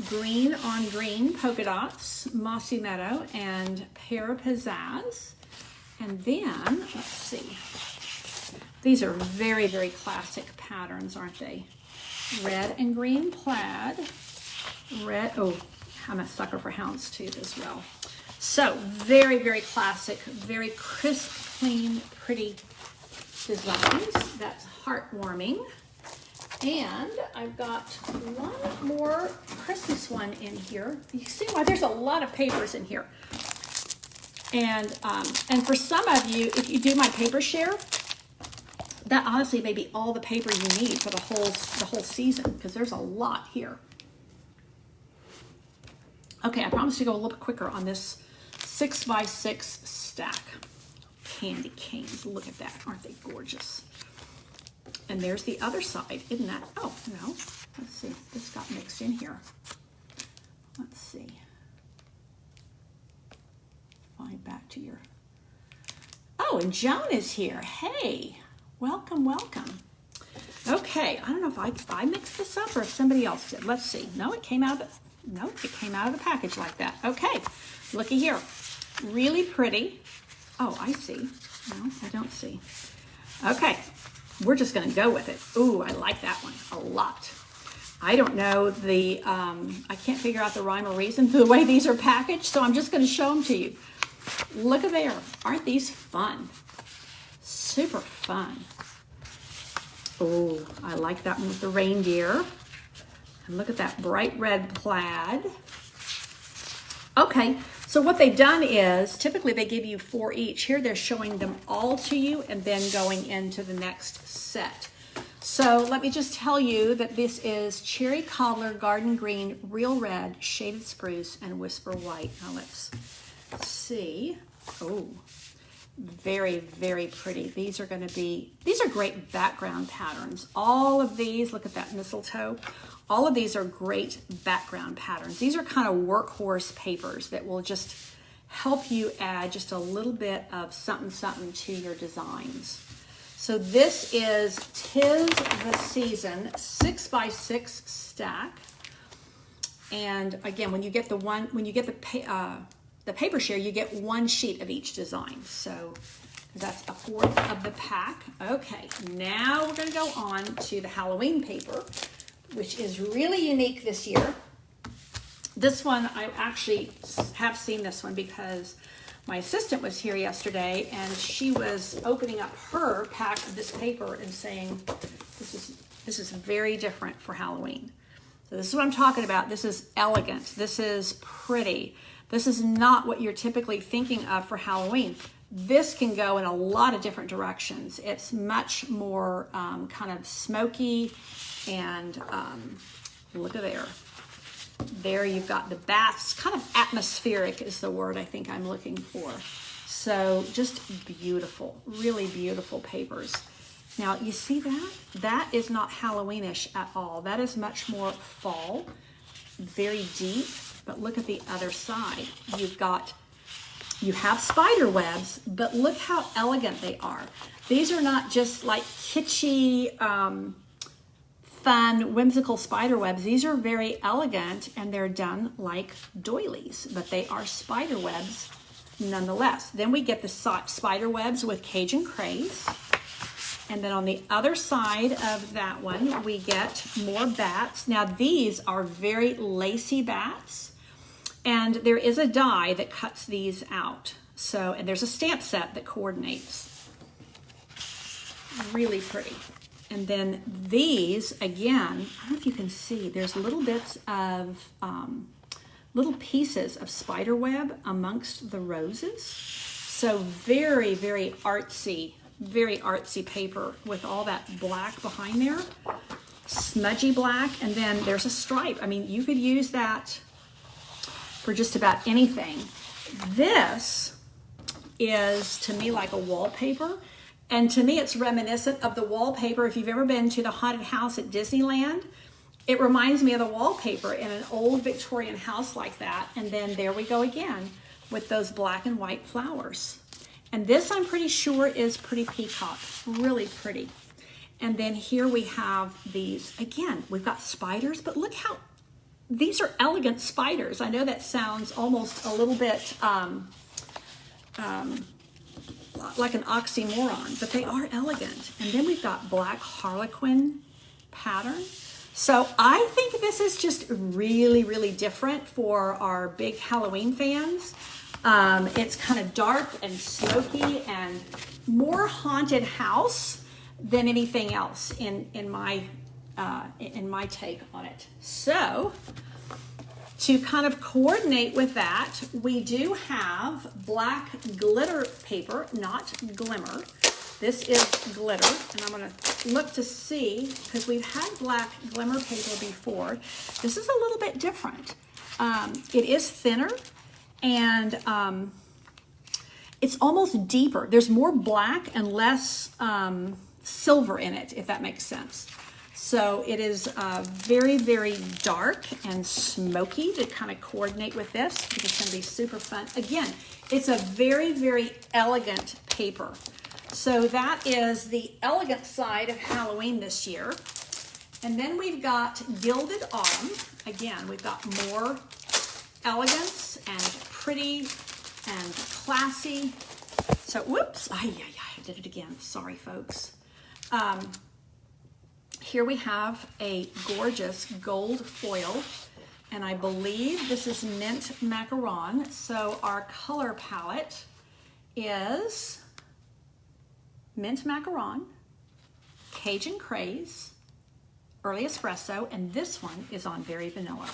Green on green polka dots, Mossy Meadow, and Pear Pizzazz. And then, let's see. These are very, very classic patterns, aren't they? Red and green plaid. Red, oh, I'm a sucker for houndstooth as well. So very, very classic, very crisp, clean, pretty designs. That's Heartwarming. And I've got one more Christmas one in here. You see why there's a lot of papers in here. And for some of you, if you do my paper share, that honestly may be all the paper you need for the whole season, because there's a lot here. Okay, I promise to go a little bit quicker on this 6x6 stack. Candy canes, look at that, aren't they gorgeous? And there's the other side, isn't that? Oh, no, let's see, this got mixed in here. Let's see. Find back to your, oh, and Joan is here. Hey, welcome, welcome. Okay, I don't know if I mixed this up or if somebody else did. Let's see. No, it came out of the package like that. Okay, looky here. Really pretty. Oh, I see. No, I don't see. Okay, we're just gonna go with it. Ooh, I like that one a lot. I don't know the, I can't figure out the rhyme or reason for the way these are packaged, so I'm just gonna show them to you. Look at there. Aren't these fun? Super fun. Oh, I like that one with the reindeer. And look at that bright red plaid. Okay, so what they've done is, typically they give you 4 each. Here they're showing them all to you and then going into the next set. So let me just tell you that this is Cherry Cobbler, Garden Green, Real Red, Shaded Spruce, and Whisper White. Now let's see. Oh, very, very pretty. These are going to be, these are great background patterns. All of these, look at that mistletoe. All of these are great background patterns. These are kind of workhorse papers that will just help you add just a little bit of something, something to your designs. So this is 'Tis the Season 6x6 stack. And again, when you get the paper share, you get 1 sheet of each design. So that's 1/4 of the pack. Okay, now we're going to go on to the Halloween paper, which is really unique this year. This one, I actually have seen this one because my assistant was here yesterday and she was opening up her pack of this paper and saying, this is very different for Halloween. So this is what I'm talking about. This is elegant. This is pretty. This is not what you're typically thinking of for Halloween. This can go in a lot of different directions. It's much more kind of smoky and look at there. There you've got the bats, kind of atmospheric is the word I think I'm looking for. So just beautiful, really beautiful papers. Now you see that? That is not Halloweenish at all. That is much more fall, very deep. But look at the other side. You have spider webs, but look how elegant they are. These are not just like kitschy, fun, whimsical spider webs. These are very elegant and they're done like doilies, but they are spider webs nonetheless. Then we get the spider webs with Cajun craze. And then on the other side of that one, we get more bats. Now these are very lacy bats. And there is a die that cuts these out. So, and there's a stamp set that coordinates. Really pretty. And then these, again, I don't know if you can see, there's little bits of, little pieces of spider web amongst the roses. So very, very artsy paper with all that black behind there. Smudgy black, and then there's a stripe. I mean, you could use that for just about anything. This is, to me, like a wallpaper. And to me, it's reminiscent of the wallpaper. If you've ever been to the haunted house at Disneyland, it reminds me of the wallpaper in an old Victorian house like that. And then there we go again with those black and white flowers. And this, I'm pretty sure, is Pretty Peacock. Really pretty. And then here we have these. Again, we've got spiders, but look how, these are elegant spiders. I know that sounds almost a little bit like an oxymoron, but they are elegant. And then we've got black harlequin pattern. So I think this is just really, really different for our big Halloween fans. It's kind of dark and smoky and more haunted house than anything else in my take on it. So to kind of coordinate with that, we do have black glitter paper, not glimmer. This is glitter, and I'm going to look to see, because we've had black glimmer paper before. This is a little bit different. It is thinner, and it's almost deeper. There's more black and less silver in it, if that makes sense. So it is very, very dark and smoky to kind of coordinate with this. I think it's going to be super fun. Again, it's a very, very elegant paper. So that is the elegant side of Halloween this year. And then we've got Gilded Autumn. Again, we've got more elegance and pretty and classy. So, whoops, I did it again. Sorry, folks. Here we have a gorgeous gold foil, and I believe this is mint macaron. So our color palette is mint macaron, Cajun Craze, early espresso, and this one is on berry vanilla.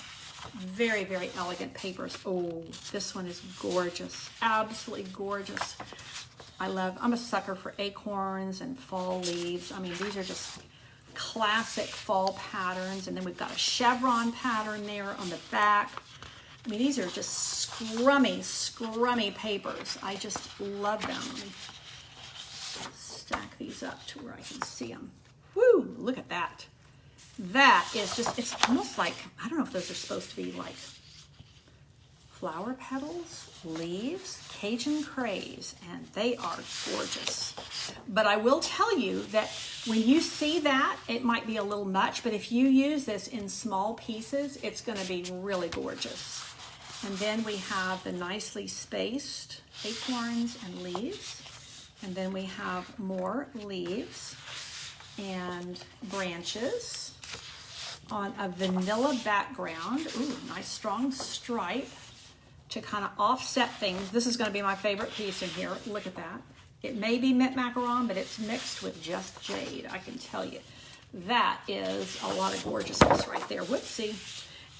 Very, very elegant papers. Oh, this one is gorgeous, absolutely gorgeous. I'm a sucker for acorns and fall leaves. I mean, these are just classic fall patterns. And then we've got a chevron pattern there on the back. I mean, these are just scrummy papers. I just love them. Let me stack these up to where I can see them. Woo, look at that. That is just, it's almost like, I don't know if those are supposed to be like flower petals, leaves, Cajun Craze, and they are gorgeous. But I will tell you that when you see that, it might be a little much, but if you use this in small pieces, it's going to be really gorgeous. And then we have the nicely spaced acorns and leaves. And then we have more leaves and branches on a vanilla background. Ooh, nice strong stripe to kind of offset things. This is going to be my favorite piece in here. Look at that. It may be mint macaron, but it's mixed with just jade, I can tell you. That is a lot of gorgeousness right there. Whoopsie.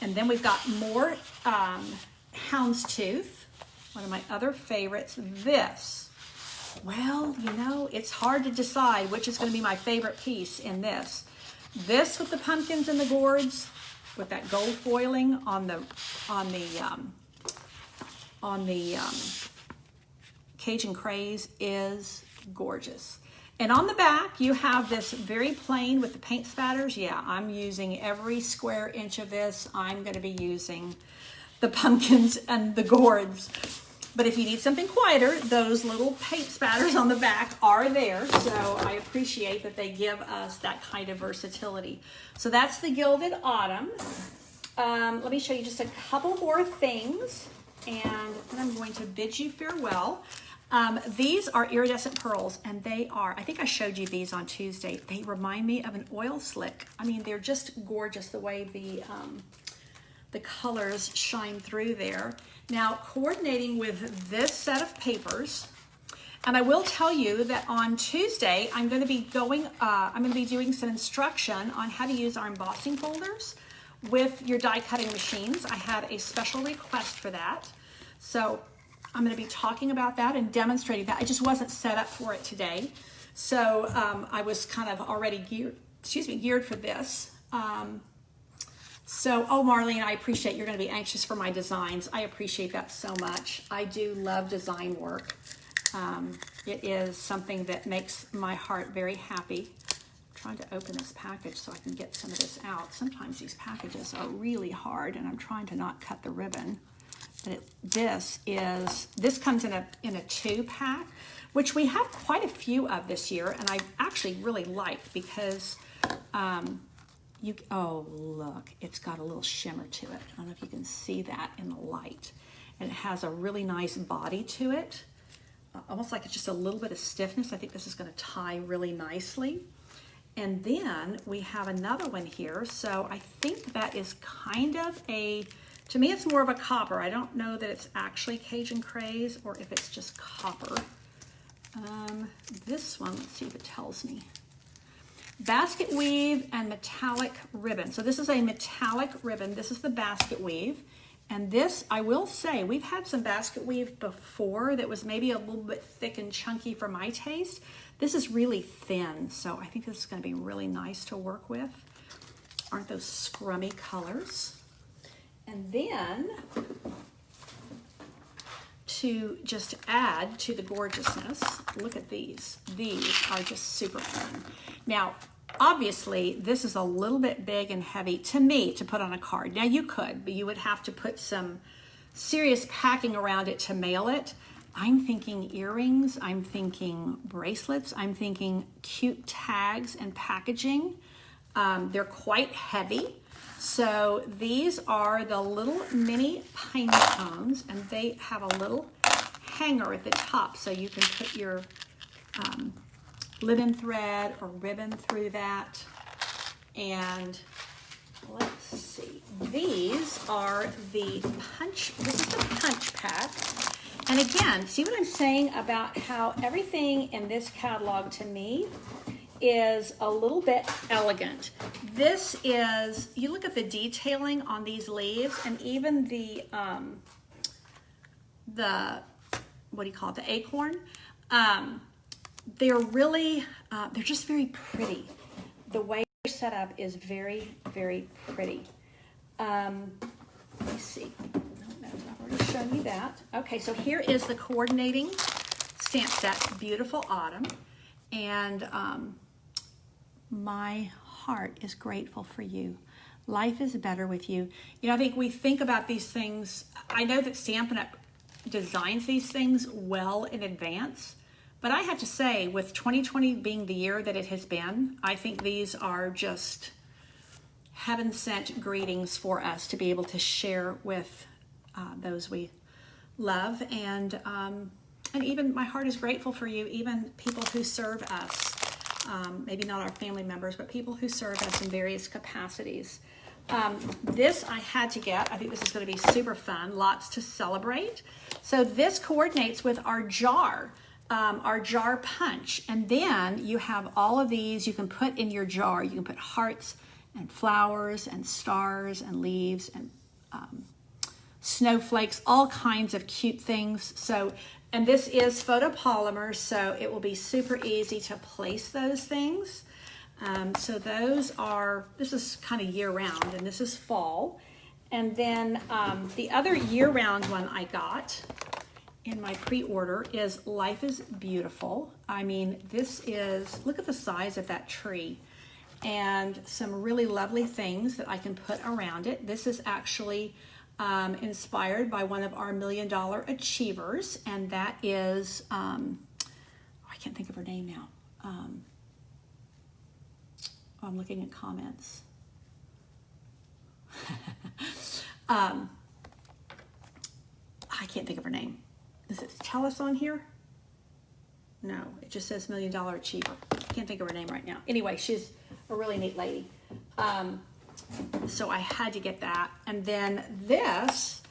And then we've got more houndstooth, one of my other favorites. This, well, you know, it's hard to decide which is going to be my favorite piece in this. This with the pumpkins and the gourds, with that gold foiling on the Cajun Craze is gorgeous. And on the back, you have this very plain with the paint spatters. Yeah, I'm using every square inch of this. I'm going to be using the pumpkins and the gourds. But if you need something quieter, those little paint spatters on the back are there. So I appreciate that they give us that kind of versatility. So that's the Gilded Autumn. Let me show you just a couple more things, and then I'm going to bid you farewell. These are Iridescent Pearls, and they are, I think I showed you these on Tuesday. They remind me of an oil slick. I mean, they're just gorgeous the way the colors shine through there. Now, coordinating with this set of papers, and I will tell you that on Tuesday, I'm going to be doing some instruction on how to use our embossing folders with your die cutting machines. I had a special request for that. So I'm going to be talking about that and demonstrating that. I just wasn't set up for it today. So I was kind of already geared for this. Oh, Marlene, I appreciate you're going to be anxious for my designs. I appreciate that so much. I do love design work. It is something that makes my heart very happy. I'm trying to open this package so I can get some of this out. Sometimes these packages are really hard, and I'm trying to not cut the ribbon. But this comes in a 2-pack, which we have quite a few of this year, and I actually really like because oh, look, it's got a little shimmer to it. I don't know if you can see that in the light. And it has a really nice body to it. almost like it's just a little bit of stiffness. I think this is going to tie really nicely. And then we have another one here. So I think that is kind of a, to me it's more of a copper. I don't know that it's actually Cajun Craze or if it's just copper. This one, let's see if it tells me. Basket weave and metallic ribbon. So this is a metallic ribbon. This is the basket weave. And this, I will say, we've had some basket weave before that was maybe a little bit thick and chunky for my taste. This is really thin, so I think this is going to be really nice to work with. Aren't those scrummy colors? And then, to just add to the gorgeousness, look at these. These are just super fun. Now, obviously, this is a little bit big and heavy to me to put on a card. Now, you could, but you would have to put some serious packing around it to mail it. I'm thinking earrings, I'm thinking bracelets, I'm thinking cute tags and packaging. They're quite heavy. So these are the little mini piney cones, and they have a little hanger at the top so you can put your linen thread or ribbon through that. And let's see, these are the punch, this is the punch pack. And again, see what I'm saying about how everything in this catalog to me is a little bit elegant. This is, you look at the detailing on these leaves and even the what do you call it, the acorn, they're really, they're just very pretty. The way they're set up is very, very pretty. Let me see. No, I've already shown you that. Okay, so here is the coordinating stamp set, Beautiful Autumn. And my heart is grateful for you. Life is better with you. You know, I think we think about these things. I know that Stampin' Up! Designs these things well in advance, but I have to say, with 2020 being the year that it has been, I think these are just heaven-sent greetings for us to be able to share with those we love. And even my heart is grateful for you, even people who serve us. Maybe not our family members, but people who serve us in various capacities. This I had to get. I think this is going to be super fun. Lots to celebrate. So this coordinates with our jar punch. And then you have all of these you can put in your jar. You can put hearts and flowers and stars and leaves and snowflakes, all kinds of cute things. So, and this is photopolymer, so it will be super easy to place those things. So those are, this is kind of year round, and this is fall. And then the other year round one I got in my pre-order is Life is Beautiful. I mean, this is, look at the size of that tree, and some really lovely things that I can put around it. This is actually inspired by one of our $1 Million Achievers, and that is, I can't think of her name now. I'm looking at comments. I can't think of her name. Does it tell us on here? No, it just says $1 Million Achiever. Can't think of her name right now. Anyway, she's a really neat lady. So I had to get that. And then this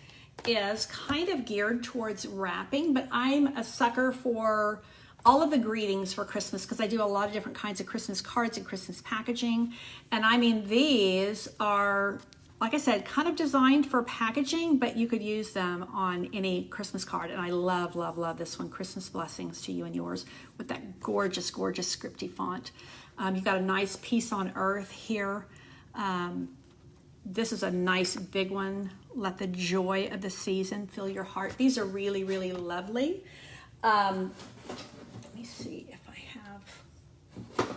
is kind of geared towards wrapping, but I'm a sucker for all of the greetings for Christmas because I do a lot of different kinds of Christmas cards and Christmas packaging. And I mean, these are, like I said, kind of designed for packaging, but you could use them on any Christmas card. And I love, love, love this one, Christmas Blessings to You and Yours, with that gorgeous, gorgeous scripty font. You've got a nice Peace on Earth here. This is a nice big one. Let the joy of the season fill your heart. These are really, really lovely. Let me see if I have,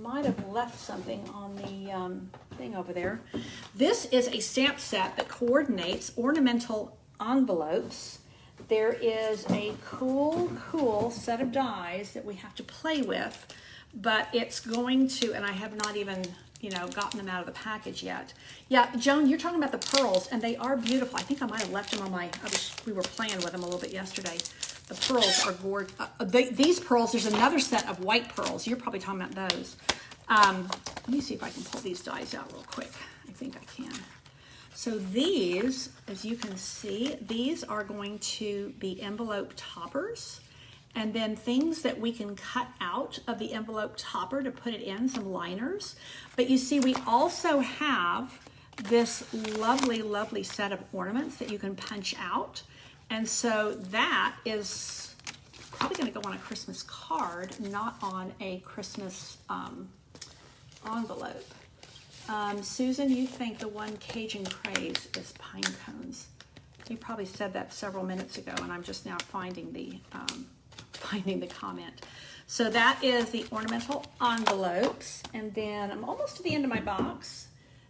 might have left something on the thing over there. This is a stamp set that coordinates ornamental envelopes. There is a cool set of dies that we have to play with, but it's going to, and I have not even, you know, gotten them out of the package yet. Yeah, Joan, you're talking about the pearls, and they are beautiful. I think I might have left them on my, we were playing with them a little bit yesterday. The pearls are gorgeous. These pearls, there's another set of white pearls. You're probably talking about those. Let me see if I can pull these dies out real quick. I think I can. So these, as you can see, these are going to be envelope toppers. And then things that we can cut out of the envelope topper to put it in, some liners. But you see, we also have this lovely, lovely set of ornaments that you can punch out. And so that is probably going to go on a Christmas card, not on a Christmas envelope. Susan, you think the one Cajun craze is pine cones. You probably said that several minutes ago, and I'm just now finding the comment. So that is the ornamental envelopes. And then I'm almost to the end of my box.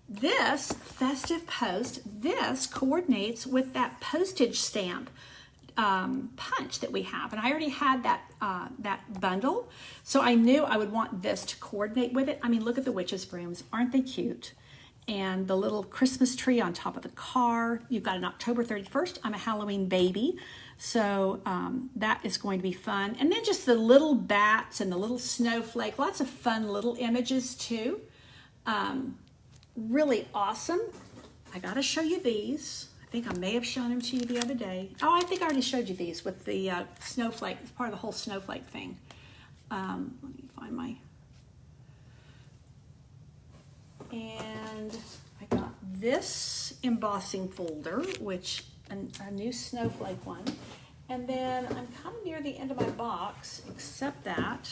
This festive post, this coordinates with that postage stamp punch that we have. And I already had that bundle, so I knew I would want this to coordinate with it. I mean, look at the witch's brooms. Aren't they cute? And the little Christmas tree on top of the car. You've got an October 31st. I'm a Halloween baby. So that is going to be fun. And then just the little bats and the little snowflake. Lots of fun little images too. Really awesome. I got to show you these. I think I may have shown them to you the other day. Oh, I think I already showed you these with the snowflake. It's part of the whole snowflake thing. Let me find my... And I got this embossing folder, which a new snowflake one. And then I'm kind of near the end of my box, except that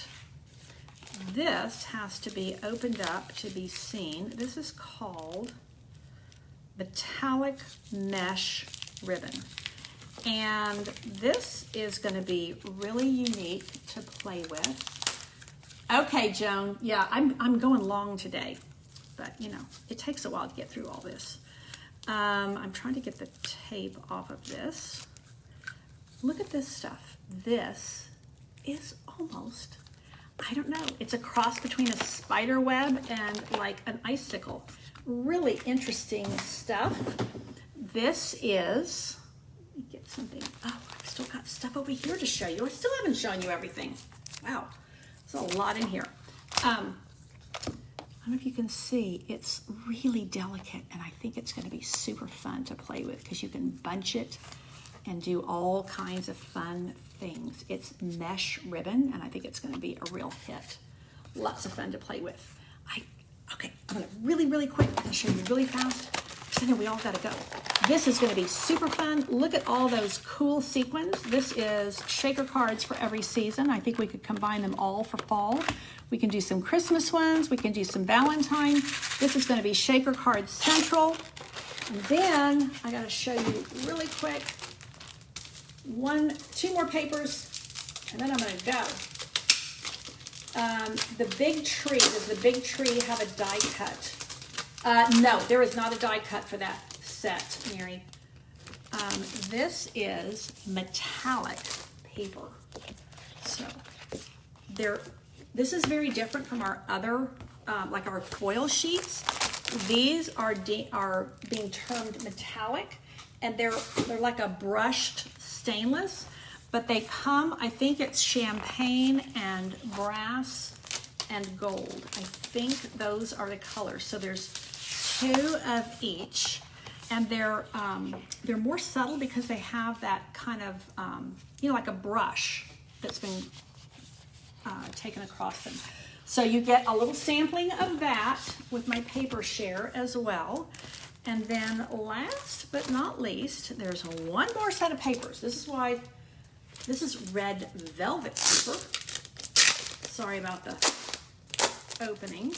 this has to be opened up to be seen. This is called Metallic Mesh Ribbon. And this is going to be really unique to play with. Okay, Joan. Yeah, I'm going long today. But, you know, it takes a while to get through all this. I'm trying to get the tape off of this. Look at this stuff. This is almost, I don't know, it's a cross between a spider web and like an icicle. Really interesting stuff. This is, let me get something. Oh, I've still got stuff over here to show you. I still haven't shown you everything. Wow, there's a lot in here. I don't know if you can see, it's really delicate, and I think it's going to be super fun to play with because you can bunch it and do all kinds of fun things. It's mesh ribbon, and I think it's going to be a real hit. Lots of fun to play with. Okay, I'm going to really quick, I'm going to show you really fast because I know we all got to go. This is going to be super fun. Look at all those cool sequins. This is shaker cards for every season. I think we could combine them all for fall. We can do some Christmas ones. We can do some Valentine. This is going to be Shaker Cards Central. And then I got to show you really quick two more papers, and then I'm going to go. The big tree. Does the big tree have a die cut? No, there is not a die cut for that set, Mary. This is metallic paper. So this is very different from our other, like our foil sheets. These are being termed metallic, and they're like a brushed stainless, but they come, I think it's champagne and brass and gold. I think those are the colors. So there's two of each, and they're more subtle because they have that kind of, you know, like a brush that's been taken across them. So you get a little sampling of that with my paper share as well. And then last but not least, there's one more set of papers. This is red velvet paper. Sorry about the opening.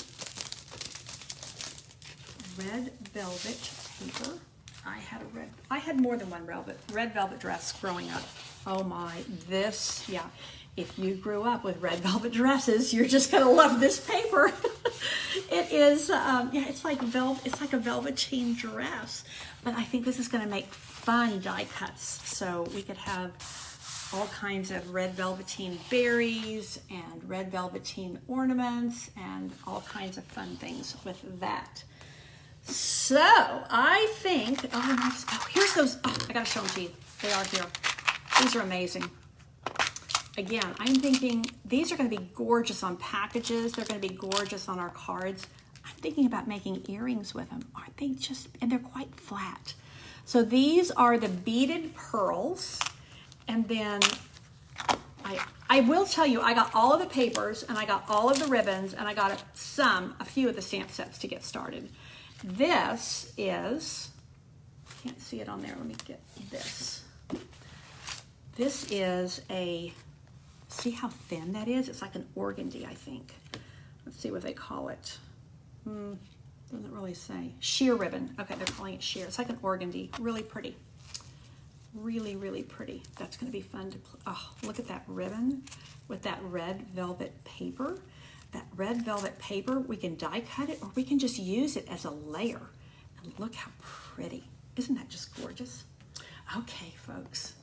Red velvet paper. I had more than one red velvet dress growing up. Oh my, yeah. If you grew up with red velvet dresses, you're just gonna love this paper. It is, yeah, it's like a velveteen dress. But I think this is gonna make fun die cuts. So we could have all kinds of red velveteen berries and red velveteen ornaments and all kinds of fun things with that. So I think, here's those, I gotta show them to you. They are here. These are amazing. again, I'm thinking these are going to be gorgeous on packages. They're going to be gorgeous on our cards. I'm thinking about making earrings with them. Aren't they just, and they're quite flat. So these are the beaded pearls. And then I will tell you, I got all of the papers and I got all of the ribbons and I got a few of the stamp sets to get started. This is, can't see it on there. Let me get this. This is a, see how thin that is? It's like an organdy, I think. Let's see what they call it. Doesn't really say. Sheer ribbon. Okay, they're calling it sheer. It's like an organdy. Really pretty. Really, really pretty. That's going to be fun to, oh, look at that ribbon with that red velvet paper. That red velvet paper, we can die cut it or we can just use it as a layer. And look how pretty. Isn't that just gorgeous? Okay, folks.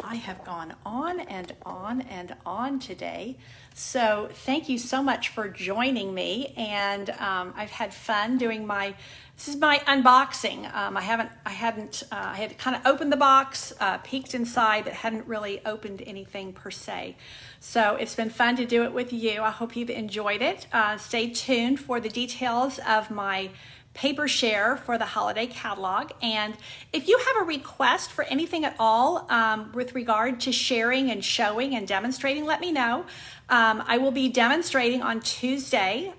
I have gone on and on and on today. So thank you so much for joining me. And I've had fun doing this is my unboxing. I had kind of opened the box, peeked inside, but hadn't really opened anything per se. So it's been fun to do it with you. I hope you've enjoyed it. Stay tuned for the details of my paper share for the holiday catalog. And if you have a request for anything at all with regard to sharing and showing and demonstrating, let me know. I will be demonstrating on Tuesday.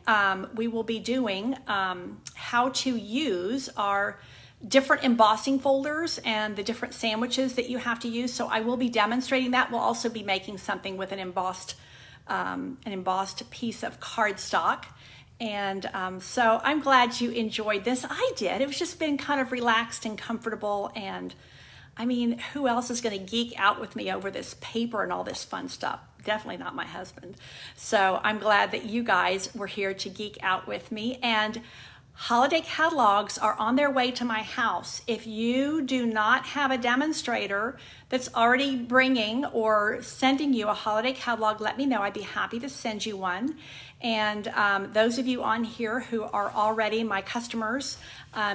We will be doing how to use our different embossing folders and the different sandwiches that you have to use. So I will be demonstrating that. We'll also be making something with an embossed piece of cardstock. And so I'm glad you enjoyed this. I did. It was just been kind of relaxed and comfortable. And I mean, who else is going to geek out with me over this paper and all this fun stuff? Definitely not my husband. So I'm glad that you guys were here to geek out with me. And holiday catalogs are on their way to my house. If you do not have a demonstrator that's already bringing or sending you a holiday catalog, let me know. I'd be happy to send you one. And those of you on here who are already my customers,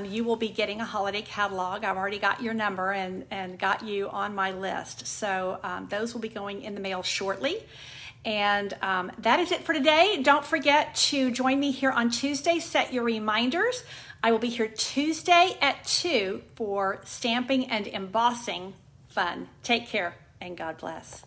you will be getting a holiday catalog. I've already got your number and got you on my list. So those will be going in the mail shortly. And that is it for today. Don't forget to join me here on Tuesday. Set your reminders. I will be here Tuesday at 2 for stamping and embossing fun. Take care and God bless.